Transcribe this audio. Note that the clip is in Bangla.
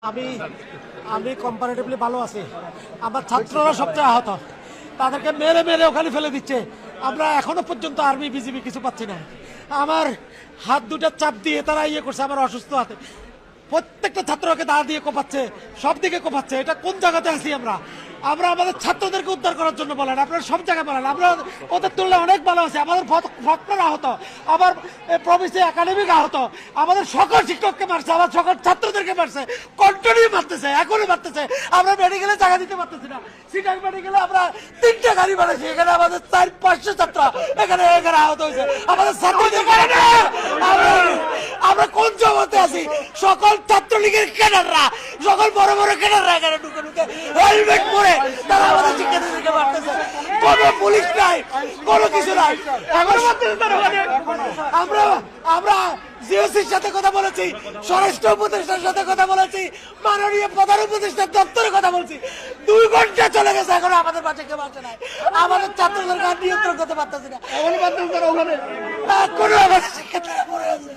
আমি আমি কম্পারেটিভলি ভালো আছি। আমার ছাত্ররা সবচেয়ে আহত, তাদেরকে মেরে মেরে ওখানে ফেলে দিচ্ছে। আমরা এখনো পর্যন্ত আর্মি বিজিবি কিছু পাচ্ছি না। আমার হাত দুটা চাপ দিয়ে তারা ইয়ে করছে আমার অসুস্থ হাতে। প্রত্যেকটা ছাত্রকে দাঁড়া দিয়ে কোপাচ্ছে, সব দিকে কোপাচ্ছে। এটা কোন জায়গাতে আছি আমরা? আমরা আমাদের ছাত্রদেরকে উদ্ধার করার জন্য বলেন, আপনারা সব জায়গায় বলেন, আমরা ওদের তুলনায় অনেক ভালো আছি। আমাদের ফটনার আহত, আবার প্রভিসি একাডেমিক আহত, আমাদের সকল শিক্ষককে মারছে, আমার সকল ছাত্রদেরকে মারছে, কন্টিনিউ মারতেছে, এখনই মারতেছে। আমরা মেডিকেলে জায়গা দিতে পারতেছি না। সিটাং মেডিকেলে আমরা 3টে গাড়ি বানাইছি, এখানে আমাদের 400-500 ছাত্র এখানে এখানে আহত হয়েছে। আমাদের ছাত্রদের কারণে আমরা কোন জগতে আছি? সকল ছাত্রলীগের ক্যাডাররা, সকল বড় বড় ক্যাডাররা এখানে ঢুকে ঢুকে হেলমেট পরে তারা আমাদের শিক্ষার্থীদেরকে মারতেছে। কোনো পুলিশ নাই, কোনো কিছু নাই। আমরা আমরা জিওসির সাথে কথা বলেছি, স্বরাষ্ট্র উপদেষ্টার সাথে কথা বলেছি, মাননীয় প্রধান উপদেষ্টার দপ্তরে কথা বলছি। 2 ঘন্টা চলে গেছে, এখন আমাদের বাচ্চা কেউ বাঁচে নাই। আমাদের ছাত্রদের গান নিয়ন্ত্রণ করতে পারতেছি না। কোনো আমাদের শিক্ষার্থীরা পড়ে আছে।